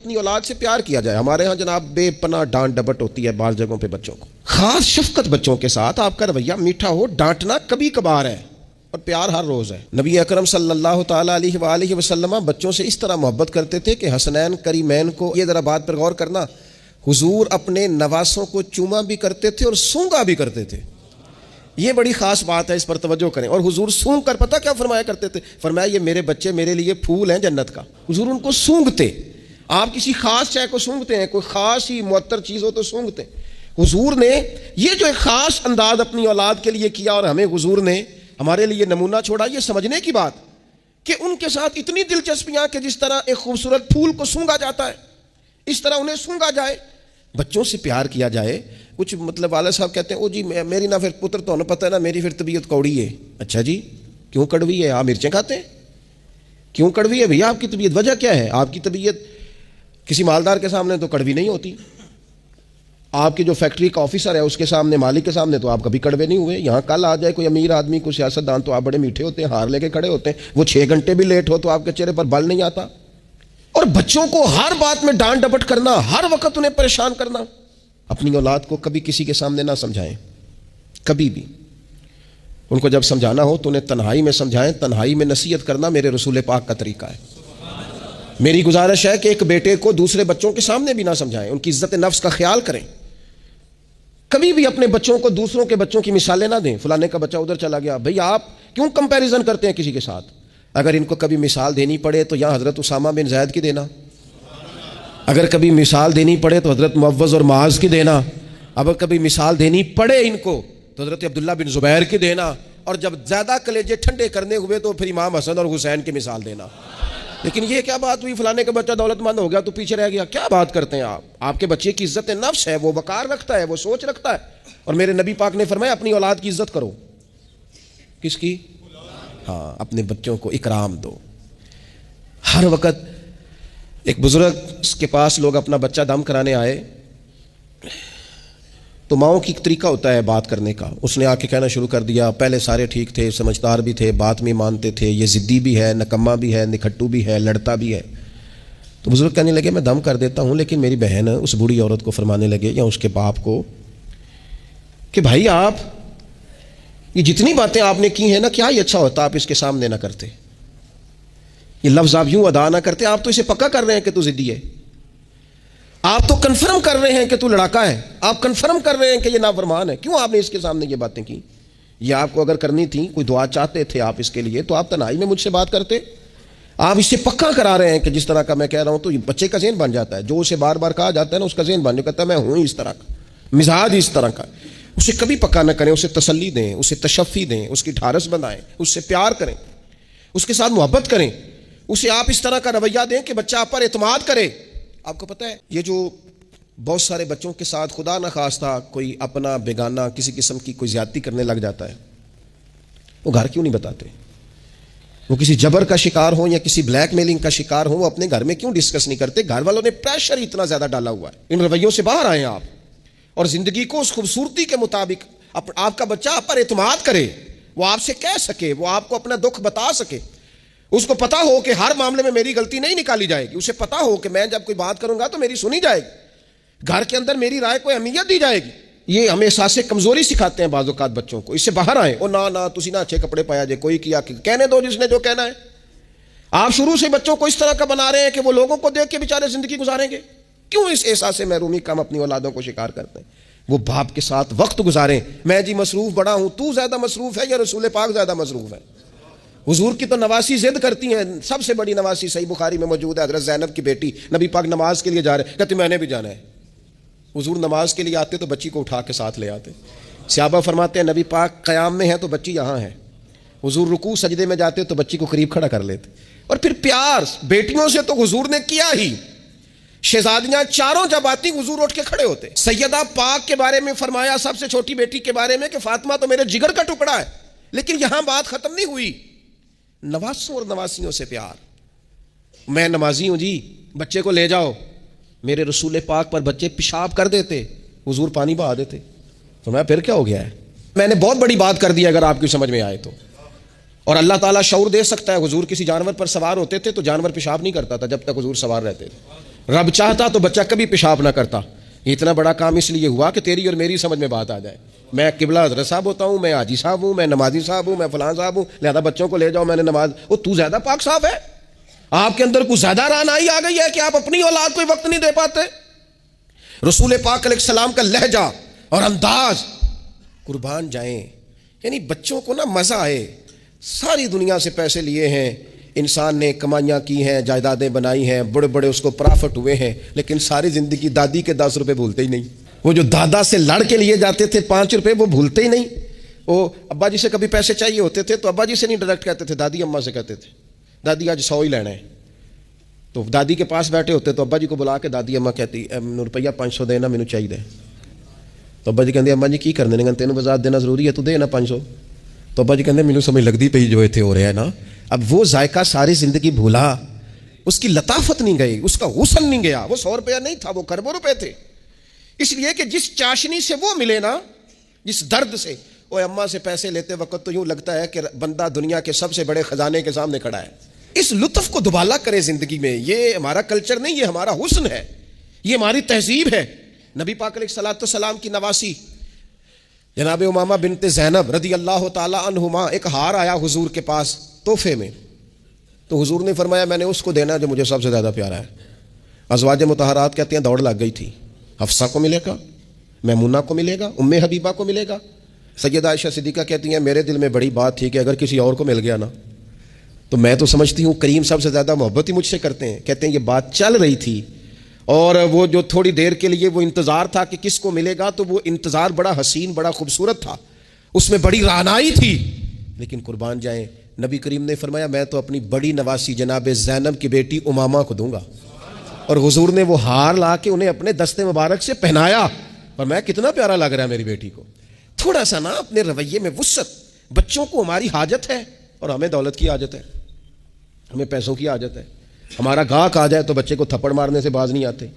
اپنی اولاد سے پیار کیا جائے. ہمارے ہاں جناب بے پناہ ڈانٹ ڈپٹ ہوتی ہے بعض جگہوں پہ بچوں کو. خاص شفقت بچوں کے ساتھ آپ کا رویہ میٹھا ہو. ڈانٹنا کبھی کبھار ہے اور پیار ہر روز ہے. نبی اکرم صلی اللہ تعالیٰ علیہ وآلہ وسلم بچوں سے اس طرح محبت کرتے تھے کہ حسنین کریمین کو یہ ذرا بات پر غور کرنا، حضور اپنے نواسوں کو چوما بھی کرتے تھے اور سونگا بھی کرتے تھے. یہ بڑی خاص بات ہے، اس پر توجہ کریں. اور حضور سونگ کر پتہ کیا فرمایا کرتے تھے؟ فرمایا یہ میرے بچے میرے لیے پھول ہیں جنت کا. حضور ان کو سونگتے. آپ کسی خاص چائے کو سونگتے ہیں، کوئی خاص ہی معطر چیز ہو تو سونگتے ہیں. حضور نے یہ جو ایک خاص انداز اپنی اولاد کے لیے کیا اور ہمیں حضور نے ہمارے لیے نمونہ چھوڑا، یہ سمجھنے کی بات کہ ان کے ساتھ اتنی دلچسپیاں کہ جس طرح ایک خوبصورت پھول کو سونگا جاتا ہے اس طرح انہیں سونگا جائے، بچوں سے پیار کیا جائے. کچھ مطلب والد صاحب کہتے ہیں او جی میری نہ پھر پتر تو پتہ ہے نا میری پھر طبیعت کوڑی ہے. اچھا جی کیوں کڑوی ہے؟ آپ مرچیں کھاتے ہیں؟ کیوں کڑوی ہے بھیا آپ کی طبیعت؟ وجہ کیا ہے؟ آپ کی طبیعت کسی مالدار کے سامنے تو کڑوی نہیں ہوتی. آپ کی جو فیکٹری کا آفیسر ہے اس کے سامنے، مالک کے سامنے تو آپ کبھی کڑوے نہیں ہوئے. یہاں کل آ جائے کوئی امیر آدمی، کوئی سیاستدان تو آپ بڑے میٹھے ہوتے ہیں، ہار لے کے کھڑے ہوتے ہیں. وہ 6 گھنٹے بھی لیٹ ہو تو آپ کے چہرے پر بل نہیں آتا. اور بچوں کو ہر بات میں ڈانٹ ڈپٹ کرنا، ہر وقت انہیں پریشان کرنا. اپنی اولاد کو کبھی کسی کے سامنے نہ سمجھائیں، کبھی بھی. ان کو جب سمجھانا ہو تو انہیں تنہائی میں سمجھائیں. تنہائی میں نصیحت کرنا میرے رسول پاک کا طریقہ ہے. میری گزارش ہے کہ ایک بیٹے کو دوسرے بچوں کے سامنے بھی نہ سمجھائیں. ان کی عزت نفس کا خیال کریں. کبھی بھی اپنے بچوں کو دوسروں کے بچوں کی مثالیں نہ دیں. فلانے کا بچہ ادھر چلا گیا. بھئی آپ کیوں کمپیریزن کرتے ہیں کسی کے ساتھ؟ اگر ان کو کبھی مثال دینی پڑے تو یہاں حضرت اسامہ بن زید کی دینا. اگر کبھی مثال دینی پڑے تو حضرت معوذ اور معاذ کی دینا. اگر کبھی مثال دینی پڑے ان کو تو حضرت عبداللہ بن زبیر کی دینا. اور جب زیادہ کلیجے ٹھنڈے کرنے ہوئے تو پھر امام حسن اور حسین کی مثال دینا. لیکن یہ کیا بات ہوئی فلانے کا بچہ دولت مند ہو گیا تو پیچھے رہ گیا؟ کیا بات کرتے ہیں آپ؟ آپ کے بچے کی عزت نفس ہے، وہ وقار رکھتا ہے، وہ سوچ رکھتا ہے. اور میرے نبی پاک نے فرمایا اپنی اولاد کی عزت کرو. کس کی؟ ہاں، اپنے بچوں کو اکرام دو. ہر وقت ایک بزرگ کے پاس لوگ اپنا بچہ دم کرانے آئے تو ماؤں کی ایک طریقہ ہوتا ہے بات کرنے کا. اس نے آ کے کہنا شروع کر دیا. پہلے سارے ٹھیک تھے، سمجھدار بھی تھے، بات میں مانتے تھے، یہ ضدی بھی ہے، نکما بھی ہے، نکھٹو بھی ہے، لڑتا بھی ہے. تو بزرگ کہنے لگے میں دم کر دیتا ہوں، لیکن میری بہن اس بوڑھی عورت کو فرمانے لگے یا اس کے باپ کو کہ بھائی آپ یہ جتنی باتیں آپ نے کی ہیں نا، کیا یہ اچھا ہوتا آپ اس کے سامنے نہ کرتے. یہ لفظ آپ یوں ادا نہ کرتے. آپ تو اسے پکا کر رہے ہیں کہ تو ضدی ہے. آپ تو کنفرم کر رہے ہیں کہ تو لڑاکا ہے. آپ کنفرم کر رہے ہیں کہ یہ نافرمان ہے. کیوں آپ نے اس کے سامنے یہ باتیں کی؟ یہ آپ کو اگر کرنی تھی، کوئی دعا چاہتے تھے آپ اس کے لیے تو آپ تنہائی میں مجھ سے بات کرتے. آپ اسے پکا کرا رہے ہیں کہ جس طرح کا میں کہہ رہا ہوں تو یہ بچے کا ذہن بن جاتا ہے. جو اسے بار بار کہا جاتا ہے نا اس کا ذہن بن جاتا ہے میں ہوں اس طرح کا، مزاج اس طرح کا. اسے کبھی پکا نہ کریں. اسے تسلی دیں، اسے تشفی دیں، اس کی ٹھارس بنائیں، اس سے پیار کریں، اس کے ساتھ محبت کریں. اسے آپ اس طرح کا رویہ دیں کہ بچہ آپ پر اعتماد کرے. آپ کو پتہ ہے یہ جو بہت سارے بچوں کے ساتھ خدا نہ خواستہ کوئی اپنا بیگانہ کسی قسم کی کوئی زیادتی کرنے لگ جاتا ہے، وہ گھر کیوں نہیں بتاتے؟ وہ کسی جبر کا شکار ہو یا کسی بلیک میلنگ کا شکار ہو، وہ اپنے گھر میں کیوں ڈسکس نہیں کرتے؟ گھر والوں نے پریشر اتنا زیادہ ڈالا ہوا ہے. ان رویوں سے باہر آئیں آپ اور زندگی کو اس خوبصورتی کے مطابق آپ کا بچہ آپ پر اعتماد کرے. وہ آپ سے کہہ سکے، وہ آپ کو اپنا دکھ بتا سکے. اس کو پتا ہو کہ ہر معاملے میں میری غلطی نہیں نکالی جائے گی. اسے پتا ہو کہ میں جب کوئی بات کروں گا تو میری سنی جائے گی، گھر کے اندر میری رائے کو اہمیت دی جائے گی. یہ ہمیں احساس کمزوری سکھاتے ہیں بعض اوقات بچوں کو. اس سے باہر آئیں. اور نہ تسی نہ اچھے کپڑے پایا جائے، کوئی کیا کہنے دو جس نے جو کہنا ہے. آپ شروع سے بچوں کو اس طرح کا بنا رہے ہیں کہ وہ لوگوں کو دیکھ کے بیچارے زندگی گزاریں گے. کیوں اس احساس محرومی کا ہم اپنی اولادوں کو شکار کرتے ہیں؟ وہ باپ کے ساتھ وقت گزاریں. میں جی مصروف بڑا ہوں، تو زیادہ مصروف ہے یا رسول پاک زیادہ مصروف ہے؟ حضور کی تو نواسی ضد کرتی ہیں. سب سے بڑی نواسی صحیح بخاری میں موجود ہے، حضرت زینب کی بیٹی. نبی پاک نماز کے لیے جا رہے، کہتے میں نے بھی جانا ہے. حضور نماز کے لیے آتے تو بچی کو اٹھا کے ساتھ لے آتے. صحابہ فرماتے ہیں نبی پاک قیام میں ہے تو بچی یہاں ہے. حضور رکوع سجدے میں جاتے تو بچی کو قریب کھڑا کر لیتے. اور پھر پیار بیٹیوں سے تو حضور نے کیا ہی. شہزادیاں چاروں جب آتی حضور اٹھ کے کھڑے ہوتے. سیدہ پاک کے بارے میں فرمایا، سب سے چھوٹی بیٹی کے بارے میں، کہ فاطمہ تو میرے جگر کا ٹکڑا ہے. لیکن یہاں بات ختم نہیں ہوئی. نواسوں اور نواسیوں سے پیار. میں نمازی ہوں جی، بچے کو لے جاؤ. میرے رسول پاک پر بچے پیشاب کر دیتے، حضور پانی بہا دیتے. فرمایا پھر کیا ہو گیا ہے؟ میں نے بہت بڑی بات کر دی اگر آپ کی سمجھ میں آئے تو. اور اللہ تعالیٰ شعور دے سکتا ہے. حضور کسی جانور پر سوار ہوتے تھے تو جانور پیشاب نہیں کرتا تھا جب تک حضور سوار رہتے تھے. رب چاہتا تو بچہ کبھی پیشاب نہ کرتا. یہ اتنا بڑا کام اس لیے ہوا کہ تیری اور میری سمجھ میں بات آ جائے. میں قبلہ حضرت صاحب ہوتا ہوں, میں حاجی صاحب ہوں, میں نمازی صاحب ہوں, میں فلاں صاحب ہوں, لہذا بچوں کو لے جاؤ, میں نے نماز. وہ تو زیادہ پاک صاحب ہے, آپ کے اندر کچھ زیادہ رعنائی آ گئی ہے کہ آپ اپنی اولاد کو وقت نہیں دے پاتے. رسول پاک علیہ السلام کا لہجہ اور انداز, قربان جائیں, یعنی بچوں کو نا مزہ آئے. ساری دنیا سے پیسے لیے ہیں انسان نے, کمائیاں کی ہیں, جائیدادیں بنائی ہیں, بڑے بڑے اس کو پرافٹ ہوئے ہیں, لیکن ساری زندگی دادی کے 10 روپے بھولتے ہی نہیں. وہ جو دادا سے لڑ کے لیے جاتے تھے 5 روپے, وہ بھولتے ہی نہیں. وہ ابا جی سے کبھی پیسے چاہیے ہوتے تھے تو ابا جی سے نہیں ڈائریکٹ کہتے تھے, دادی اماں سے کہتے تھے, دادی آج 100 ہی لینا ہے. تو دادی کے پاس بیٹھے ہوتے تو ابا جی کو بلا کے دادی اماں کہتی روپیہ 500 دینا مینوں چاہیے. تو ابا جی کہتے اماں جی کی کرنے نے, تینوں وزاد دینا ضروری ہے, تو دے نا 500. تو ابا جی کہتے مینوں سمجھ لگتی پئی جو اتنے ہو رہا ہے نا. اب وہ ذائقہ ساری زندگی بھولا, اس کی لطافت نہیں گئی, اس کا حسن نہیں گیا. وہ 100 روپیہ نہیں تھا, وہ کروڑوں روپے تھے. اس لیے کہ جس چاشنی سے وہ ملے نا, جس درد سے, وہ اماں سے پیسے لیتے وقت تو یوں لگتا ہے کہ بندہ دنیا کے سب سے بڑے خزانے کے سامنے کھڑا ہے. اس لطف کو دوبالا کرے زندگی میں. یہ ہمارا کلچر نہیں, یہ ہمارا حسن ہے, یہ ہماری تہذیب ہے. نبی پاک علیہ الصلوۃ والسلام کی نواسی جناب امامہ بنت زینب رضی اللہ تعالی عنہما, ایک ہار آیا حضور کے پاس تحفے میں. تو حضور نے فرمایا میں نے اس کو دینا جو مجھے سب سے زیادہ پیارا ہے. ازواج مطہرات کہتی ہیں دوڑ لگ گئی تھی, حفصہ کو ملے گا, میمونہ کو ملے گا, ام حبیبہ کو ملے گا. سیدہ عائشہ صدیقہ کہتی ہیں میرے دل میں بڑی بات تھی کہ اگر کسی اور کو مل گیا نا تو میں تو سمجھتی ہوں کریم سب سے زیادہ محبت ہی مجھ سے کرتے ہیں. کہتے ہیں یہ بات چل رہی تھی اور وہ جو تھوڑی دیر کے لیے وہ انتظار تھا کہ کس کو ملے گا, تو وہ انتظار بڑا حسین بڑا خوبصورت تھا, اس میں بڑی رعنائی تھی. لیکن قربان جائیں نبی کریم نے فرمایا میں تو اپنی بڑی نواسی جناب زینب کی بیٹی امامہ کو دوں گا. اور حضور نے وہ ہار لا کے انہیں اپنے دستے مبارک سے پہنایا, اور میں کتنا پیارا لگ رہا ہے میری بیٹی کو. تھوڑا سا نا اپنے رویے میں وسعت. بچوں کو ہماری حاجت ہے اور ہمیں دولت کی حاجت ہے, ہمیں پیسوں کی حاجت ہے. ہمارا گاہک آ جائے تو بچے کو تھپڑ مارنے سے باز نہیں آتے.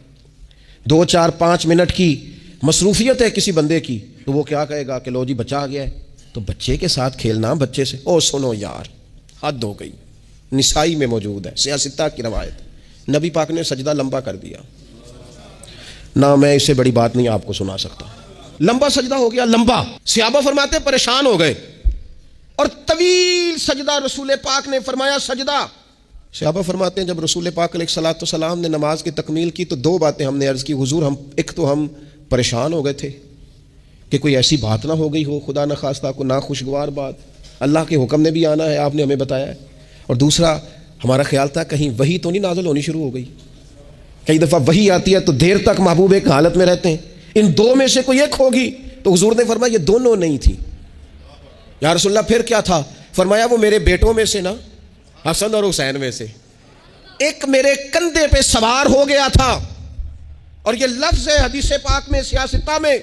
2 4 5 منٹ کی مصروفیت ہے کسی بندے کی تو وہ کیا کہے گا کہ لو جی بچہ آ گیا ہے. تو بچے کے ساتھ کھیلنا, بچے سے او سنو یار حد ہو گئی. نسائی میں موجود ہے, سیاستہ کی روایت. نبی پاک نے سجدہ لمبا کر دیا نہ, میں اس سے بڑی بات نہیں آپ کو سنا سکتا. لمبا سجدہ ہو گیا, لمبا. صحابہ فرماتے پریشان ہو گئے اور طویل سجدہ رسول پاک نے فرمایا سجدہ. صحابہ فرماتے ہیں جب رسول پاک علیہ الصلوۃ والسلام نے نماز کی تکمیل کی تو 2 باتیں ہم نے عرض کی حضور. ایک تو ہم پریشان ہو گئے تھے کہ کوئی ایسی بات نہ ہو گئی ہو, خدا نہ خواستہ کو ناخوشگوار بات, اللہ کے حکم نے بھی آنا ہے, آپ نے ہمیں بتایا ہے. اور دوسرا ہمارا خیال تھا کہیں وحی تو نہیں نازل ہونی شروع ہو گئی. کئی دفعہ وحی آتی ہے تو دیر تک محبوب ایک حالت میں رہتے ہیں, ان 2 میں سے کوئی ایک ہوگی. تو حضور نے فرمایا یہ دونوں نہیں تھی. یا رسول اللہ پھر کیا تھا؟ فرمایا وہ میرے بیٹوں میں سے نا, حسن اور حسین میں سے ایک میرے کندھے پہ سوار ہو گیا تھا. اور یہ لفظ ہے حدیث پاک میں سیاستہ میں,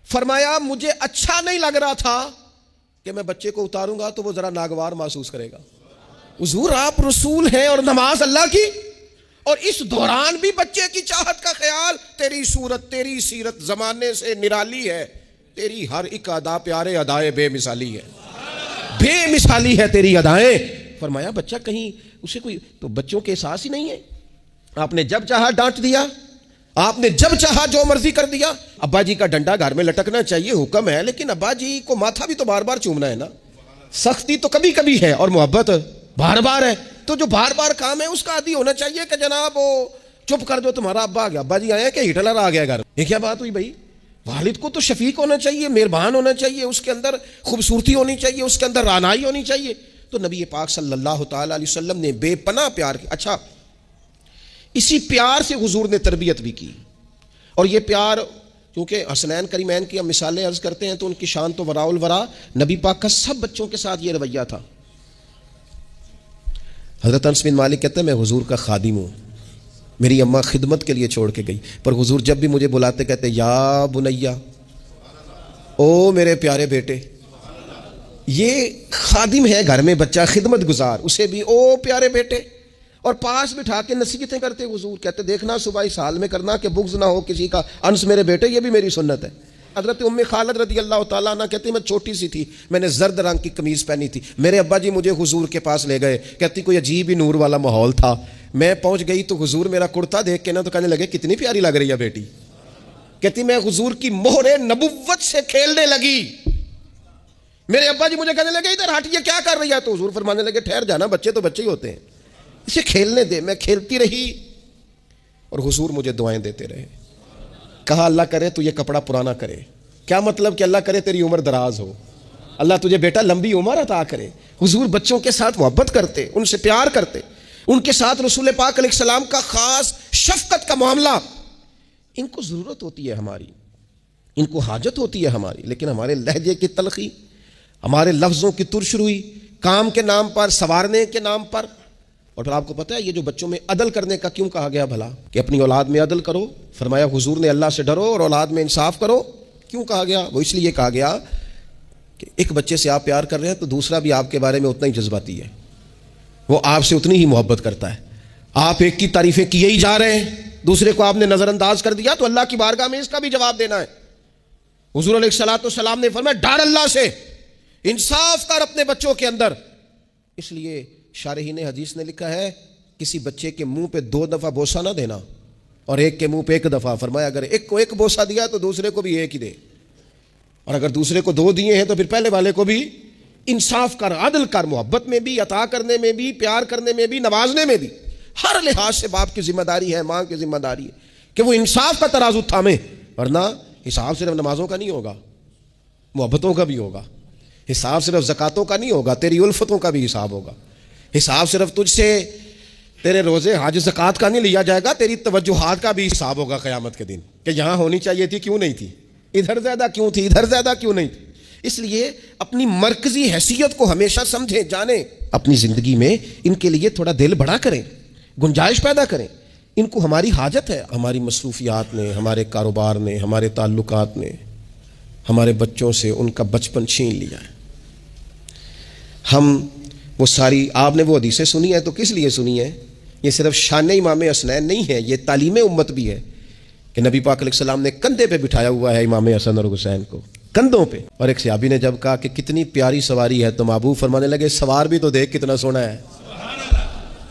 فرمایا مجھے اچھا نہیں لگ رہا تھا کہ میں بچے کو اتاروں گا تو وہ ذرا ناگوار محسوس کرے گا. حضور آپ رسول ہیں اور نماز اللہ کی, اور اس دوران بھی بچے کی چاہت کا خیال. تیری صورت تیری سیرت زمانے سے نرالی ہے, تیری ہر ایک ادا پیارے ادائے بے مثالی ہے, بے مثالی ہے تیری ادائیں. فرمایا بچہ کہیں اسے کوئی, تو بچوں کے احساس ہی نہیں ہے. آپ نے جب چاہا ڈانٹ دیا, آپ نے جب چاہا جو مرضی کر دیا. ابا جی کا ڈنڈا گھر میں لٹکنا چاہیے, حکم ہے, لیکن ابا جی کو ماتھا بھی تو بار بار چومنا ہے نا. سختی تو کبھی کبھی ہے اور محبت بار بار ہے. تو جو بار بار کام ہے اس کا عادی ہونا چاہیے کہ جناب وہ چپ کر دو, تمہارا ابا آ گیا, ابا جی آئے کہ ہٹلر آ گیا گھر. یہ کیا بات ہوئی بھائی؟ والد کو تو شفیق ہونا چاہیے, مہربان ہونا چاہیے, اس کے اندر خوبصورتی ہونی چاہیے, اس کے اندر رعنائی ہونی چاہیے. تو نبی پاک صلی اللہ تعالی علیہ وسلم نے بے پناہ پیار کیا. اچھا اسی پیار سے حضور نے تربیت بھی کی. اور یہ پیار کیونکہ حسنین کریمین کی ہم مثالیں عرض کرتے ہیں تو ان کی شان تو وراء الورا. نبی پاک کا سب بچوں کے ساتھ یہ رویہ تھا. حضرت انس بن مالک کہتے ہیں میں حضور کا خادم ہوں, میری اماں خدمت کے لیے چھوڑ کے گئی, پر حضور جب بھی مجھے بلاتے کہتے یا بنیا, او میرے پیارے بیٹے. یہ خادم ہے گھر میں, بچہ خدمت گزار, اسے بھی او پیارے بیٹے. اور پاس بٹھا کے نصیحتیں کرتے حضور. کہتے دیکھنا صبح اس حال میں کرنا کہ بغض نہ ہو کسی کا, انس میرے بیٹے یہ بھی میری سنت ہے. حضرت ام خالد رضی اللہ تعالیٰ عنہ کہتی میں چھوٹی سی تھی, میں نے زرد رنگ کی قمیض پہنی تھی, میرے ابا جی مجھے حضور کے پاس لے گئے. کہتی کوئی عجیب ہی نور والا ماحول تھا, میں پہنچ گئی تو حضور میرا کرتا دیکھ کے نا تو کہنے لگے کتنی پیاری لگ رہی ہے بیٹی. کہتی میں حضور کی مہر نبوت سے کھیلنے لگی. میرے ابا جی مجھے کہنے لگے ادھر ہٹ، یہ کیا کر رہی ہے؟ تو حضور فرمانے لگے ٹھہر جانا، بچے تو بچے ہی ہوتے ہیں، اسے کھیلنے دے. میں کھیلتی رہی اور حضور مجھے دعائیں دیتے رہے. کہا اللہ کرے تو یہ کپڑا پرانا کرے. کیا مطلب کہ اللہ کرے تیری عمر دراز ہو، اللہ تجھے بیٹا لمبی عمر عطا کرے. حضور بچوں کے ساتھ محبت کرتے، ان سے پیار کرتے، ان کے ساتھ رسول پاک علیہ السلام کا خاص شفقت کا معاملہ. ان کو ضرورت ہوتی ہے ہماری، ان کو حاجت ہوتی ہے ہماری، لیکن ہمارے لہجے کی تلخی، ہمارے لفظوں کی ترش روئی، کام کے نام پر، سنوارنے کے نام پر. اور پھر آپ کو پتہ ہے یہ جو بچوں میں عدل کرنے کا کیوں کہا گیا بھلا کہ اپنی اولاد میں عدل کرو؟ فرمایا حضور نے اللہ سے ڈرو اور اولاد میں انصاف کرو. کیوں کہا گیا؟ وہ اس لیے کہا گیا کہ ایک بچے سے آپ پیار کر رہے ہیں تو دوسرا بھی آپ کے بارے میں اتنا ہی جذباتی ہے، وہ آپ سے اتنی ہی محبت کرتا ہے. آپ ایک کی تعریفیں کیے ہی جا رہے ہیں، دوسرے کو آپ نے نظر انداز کر دیا تو اللہ کی بارگاہ میں اس کا بھی جواب دینا ہے. حضور علیہ الصلوۃ والسلام نے فرمایا ڈر اللہ سے، انصاف کر اپنے بچوں کے اندر. اس لیے شارحین حدیث نے لکھا ہے کسی بچے کے منہ پہ 2 دفعہ بوسہ نہ دینا اور ایک کے منہ پہ 1 دفعہ. فرمایا اگر ایک کو 1 بوسہ دیا تو دوسرے کو بھی 1 ہی دے، اور اگر دوسرے کو 2 دیے ہیں تو پھر پہلے والے کو بھی انصاف کر، عدل کر، محبت میں بھی، عطا کرنے میں بھی، پیار کرنے میں بھی، نوازنے میں بھی. ہر لحاظ سے باپ کی ذمہ داری ہے، ماں کی ذمہ داری ہے کہ وہ انصاف کا ترازو تھامے. ورنہ حساب صرف نمازوں کا نہیں ہوگا، محبتوں کا بھی ہوگا. حساب صرف زکاتوں کا نہیں ہوگا، تیری الفتوں کا بھی حساب ہوگا. حساب صرف تجھ سے تیرے روزے حج زکات کا نہیں لیا جائے گا، تیری توجہات کا بھی حساب ہوگا قیامت کے دن کہ یہاں ہونی چاہیے تھی کیوں نہیں تھی، ادھر زیادہ کیوں تھی، ادھر زیادہ کیوں نہیں تھی. اس لیے اپنی مرکزی حیثیت کو ہمیشہ سمجھیں، جانیں. اپنی زندگی میں ان کے لیے تھوڑا دل بڑا کریں، گنجائش پیدا کریں. ان کو ہماری حاجت ہے. ہماری مصروفیات نے، ہمارے کاروبار نے، ہمارے تعلقات نے ہمارے بچوں سے ان کا بچپن چھین لیا ہے. ہم وہ ساری، آپ نے وہ حدیثیں سنی ہیں تو کس لیے سنی ہیں؟ یہ صرف شان امام حسنین نہیں ہے، یہ تعلیم امت بھی ہے کہ نبی پاک علیہ السلام نے کندھے پہ بٹھایا ہوا ہے امام حسن اور حسین کو، کندھوں پہ. اور ایک صحابی نے جب کہا کہ کتنی پیاری سواری ہے تو محبوب فرمانے لگے سوار بھی تو دیکھ کتنا سونا ہے،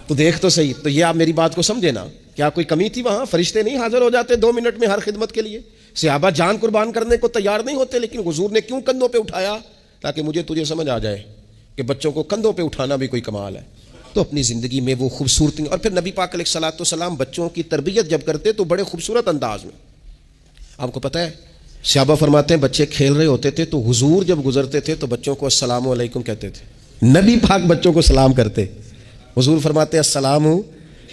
تو دیکھ تو صحیح. تو یہ آپ میری بات کو سمجھے نا، کیا کوئی کمی تھی وہاں؟ فرشتے نہیں حاضر ہو جاتے 2 منٹ میں ہر خدمت کے لیے؟ صحابہ جان قربان کرنے کو تیار نہیں ہوتے، لیکن حضور نے کیوں کندھوں پہ اٹھایا؟ تاکہ مجھے تجھے سمجھ آ جائے کہ بچوں کو کندھوں پہ اٹھانا بھی کوئی کمال ہے. تو اپنی زندگی میں وہ خوبصورتی. اور پھر نبی پاک علیہ الصلوۃ والسلام بچوں کی تربیت جب کرتے تو بڑے خوبصورت انداز میں. آپ کو پتہ ہے صحابہ فرماتے ہیں بچے کھیل رہے ہوتے تھے تو حضور جب گزرتے تھے تو بچوں کو السلام علیکم کہتے تھے. نبی پاک بچوں کو سلام کرتے، حضور فرماتے ہیں السلام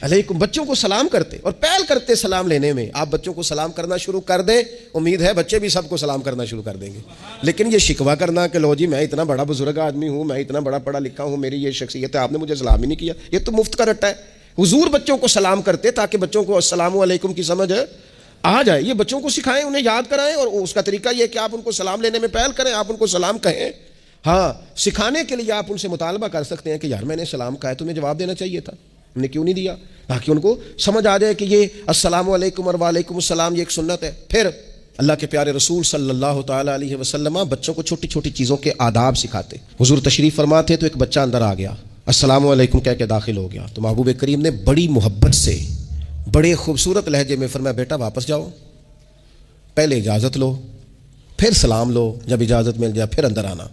علیکم، بچوں کو سلام کرتے اور پہل کرتے سلام لینے میں. آپ بچوں کو سلام کرنا شروع کر دیں، امید ہے بچے بھی سب کو سلام کرنا شروع کر دیں گے. لیکن یہ شکوہ کرنا کہ لو جی میں اتنا بڑا بزرگ آدمی ہوں، میں اتنا بڑا پڑھا لکھا ہوں، میری یہ شخصیت ہے، آپ نے مجھے سلام ہی نہیں کیا، یہ تو مفت کا رٹا ہے. حضور بچوں کو سلام کرتے تاکہ بچوں کو السلام علیکم کی سمجھ آ جائے. یہ بچوں کو سکھائیں، انہیں یاد کرائیں، اور اس کا طریقہ یہ کہ آپ ان کو سلام لینے میں پہل کریں، آپ ان کو سلام کہیں. ہاں، سکھانے کے لیے آپ ان سے مطالبہ کر سکتے ہیں کہ یار میں نے سلام کہا ہے، تمہیں جواب دینا چاہیے تھا، ہم نے کیوں نہیں دیا؟ تاکہ ان کو سمجھ آ جائے کہ یہ السلام علیکم اور وعلیکم السلام یہ ایک سنت ہے. پھر اللہ کے پیارے رسول صلی اللہ تعالی علیہ وسلم بچوں کو چھوٹی چھوٹی چیزوں کے آداب سکھاتے. حضور تشریف فرما تھے تو ایک بچہ اندر آ گیا، السلام علیکم کہہ کے داخل ہو گیا. تو محبوب کریم نے بڑی محبت سے، بڑے خوبصورت لہجے میں فرمایا بیٹا واپس جاؤ، پہلے اجازت لو، پھر سلام لو، جب اجازت مل جائے پھر اندر آنا.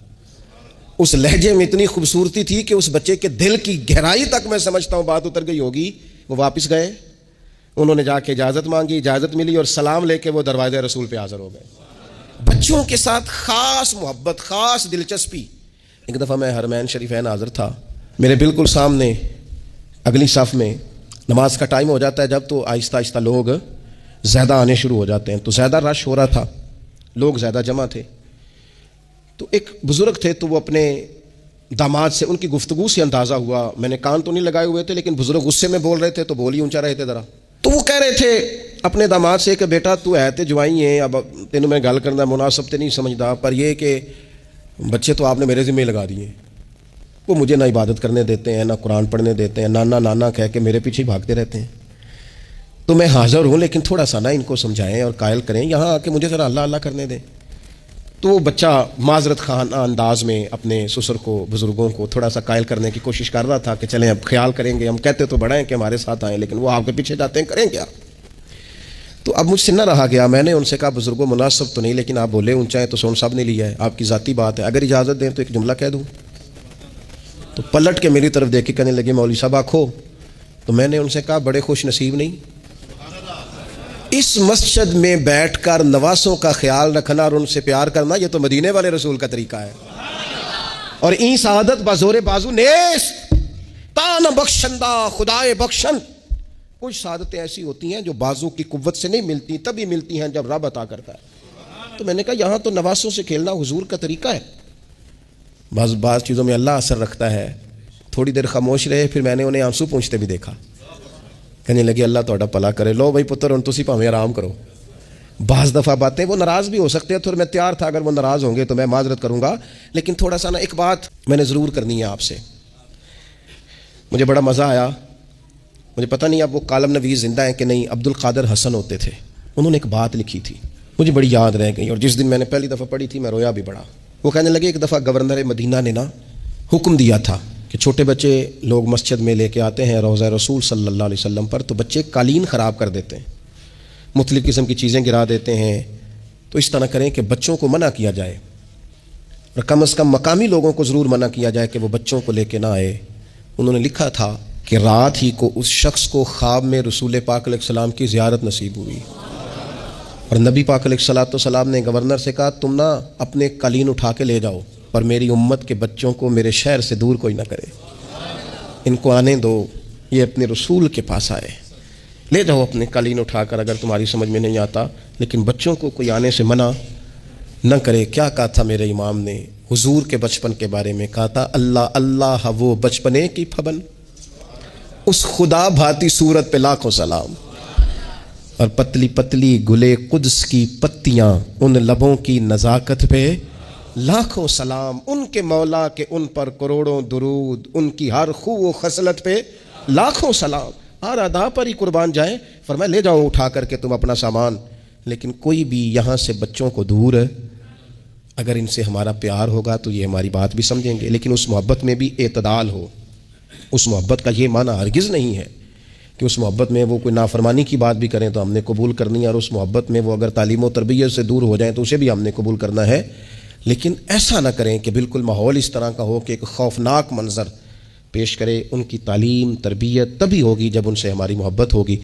اس لہجے میں اتنی خوبصورتی تھی کہ اس بچے کے دل کی گہرائی تک میں سمجھتا ہوں بات اتر گئی ہوگی. وہ واپس گئے، انہوں نے جا کے اجازت مانگی، اجازت ملی اور سلام لے کے وہ دروازے رسول پہ حاضر ہو گئے. بچوں کے ساتھ خاص محبت، خاص دلچسپی. ایک دفعہ میں حرمین شریفین حاضر تھا، میرے بالکل سامنے اگلی صف میں نماز کا ٹائم ہو جاتا ہے جب، تو آہستہ آہستہ لوگ زیادہ آنے شروع ہو جاتے ہیں، تو زیادہ رش ہو رہا تھا، لوگ زیادہ جمع تھے. تو ایک بزرگ تھے تو وہ اپنے داماد سے، ان کی گفتگو سے اندازہ ہوا، میں نے کان تو نہیں لگائے ہوئے تھے لیکن بزرگ غصے میں بول رہے تھے تو بول ہی اونچا رہے تھے ذرا. تو وہ کہہ رہے تھے اپنے داماد سے کہ بیٹا تو ہے تے جوائی ہیں، اب تینوں میں گل کرنا مناسب تے نہیں سمجھدا، پر یہ کہ بچے تو آپ نے میرے ذمہ لگا دیے، وہ مجھے نہ عبادت کرنے دیتے ہیں، نہ قرآن پڑھنے دیتے ہیں، نانا نانا کہہ کے میرے پیچھے بھاگتے رہتے ہیں. تو میں حاضر ہوں لیکن تھوڑا سا نا ان کو سمجھائیں اور قائل کریں، یہاں آ کے مجھے ذرا اللہ اللہ کرنے دیں. تو وہ بچہ معذرت خانہ انداز میں اپنے سسر کو بزرگوں کو تھوڑا سا قائل کرنے کی کوشش کر رہا تھا کہ چلیں اب خیال کریں گے، ہم کہتے تو بڑا ہیں کہ ہمارے ساتھ آئیں لیکن وہ آپ کے پیچھے جاتے ہیں، کریں کیا؟ تو اب مجھ سے نہ رہا گیا، میں نے ان سے کہا بزرگوں مناسب تو نہیں لیکن آپ بولے اونچا ہے تو سون صاحب نے لیا ہے، آپ کی ذاتی بات ہے، اگر اجازت دیں تو ایک جملہ کہہ دوں۔ تو پلٹ کے میری طرف دیکھ کے کہنے لگے مولوی صاحب آنکھو۔ تو میں نے ان سے کہا بڑے خوش نصیب نہیں، اس مسجد میں بیٹھ کر نواسوں کا خیال رکھنا اور ان سے پیار کرنا یہ تو مدینے والے رسول کا طریقہ ہے، اور این سعادت بازور بازو نیست تان بخشندہ خدائے بخشن۔ کچھ سعادتیں ایسی ہوتی ہیں جو بازو کی قوت سے نہیں ملتی، تبھی ملتی ہیں جب رب عطا کرتا ہے۔ تو میں نے کہا یہاں تو نواسوں سے کھیلنا حضور کا طریقہ ہے، بعض چیزوں میں اللہ اثر رکھتا ہے۔ تھوڑی دیر خاموش رہے، پھر میں نے انہیں آنسو پونچھتے بھی دیکھا، کہنے لگے اللہ تہاڈا بھلا کرے، لو بھائی پتر ہن تسی بھاویں آرام کرو۔ بعض دفعہ باتیں وہ ناراض بھی ہو سکتے ہیں، تو میں تیار تھا اگر وہ ناراض ہوں گے تو میں معذرت کروں گا، لیکن تھوڑا سا نا ایک بات میں نے ضرور کرنی ہے آپ سے۔ مجھے بڑا مزہ آیا، مجھے پتہ نہیں اب وہ کالم نویس زندہ ہیں کہ نہیں، عبد القادر حسن ہوتے تھے، انہوں نے ایک بات لکھی تھی مجھے بڑی یاد رہ گئی، اور جس دن میں نے پہلی دفعہ پڑھی تھی میں رویا بھی بڑا۔ وہ کہنے لگے ایک دفعہ گورنر مدینہ نے نا حکم دیا تھا کہ چھوٹے بچے لوگ مسجد میں لے کے آتے ہیں روضہ رسول صلی اللہ علیہ وسلم پر، تو بچے قالین خراب کر دیتے ہیں، مختلف قسم کی چیزیں گرا دیتے ہیں، تو اس طرح کریں کہ بچوں کو منع کیا جائے، اور کم از کم مقامی لوگوں کو ضرور منع کیا جائے کہ وہ بچوں کو لے کے نہ آئے۔ انہوں نے لکھا تھا کہ رات ہی کو اس شخص کو خواب میں رسول پاک علیہ السلام کی زیارت نصیب ہوئی، اور نبی پاک علیہ السلام نے گورنر سے کہا تم نا اپنے قالین اٹھا کے لے جاؤ، پر میری امت کے بچوں کو میرے شہر سے دور کوئی نہ کرے، ان کو آنے دو، یہ اپنے رسول کے پاس آئے، لے جاؤ اپنے قالین اٹھا کر، اگر تمہاری سمجھ میں نہیں آتا، لیکن بچوں کو کوئی آنے سے منع نہ کرے۔ کیا کہا تھا میرے امام نے حضور کے بچپن کے بارے میں؟ کہا تھا اللہ اللہ وہ بچپنے کی پھبن، اس خدا بھاتی صورت پہ لاکھوں سلام، اور پتلی پتلی گلے قدس کی پتیاں ان لبوں کی نزاکت پہ لاکھوں سلام، ان کے مولا کے ان پر کروڑوں درود، ان کی ہر خو و خصلت پہ لاکھوں سلام، ہر ادا پر ہی قربان جائیں۔ فرمایا لے جاؤ اٹھا کر کے تم اپنا سامان، لیکن کوئی بھی یہاں سے بچوں کو دور ہے، اگر ان سے ہمارا پیار ہوگا تو یہ ہماری بات بھی سمجھیں گے، لیکن اس محبت میں بھی اعتدال ہو۔ اس محبت کا یہ معنی ہرگز نہیں ہے کہ اس محبت میں وہ کوئی نافرمانی کی بات بھی کریں تو ہم نے قبول کرنی ہے، اور اس محبت میں وہ اگر تعلیم و تربیت سے دور ہو جائیں تو اسے بھی ہم نے قبول کرنا ہے، لیکن ایسا نہ کریں کہ بالکل ماحول اس طرح کا ہو کہ ایک خوفناک منظر پیش کرے۔ ان کی تعلیم تربیت تبھی ہوگی جب ان سے ہماری محبت ہوگی۔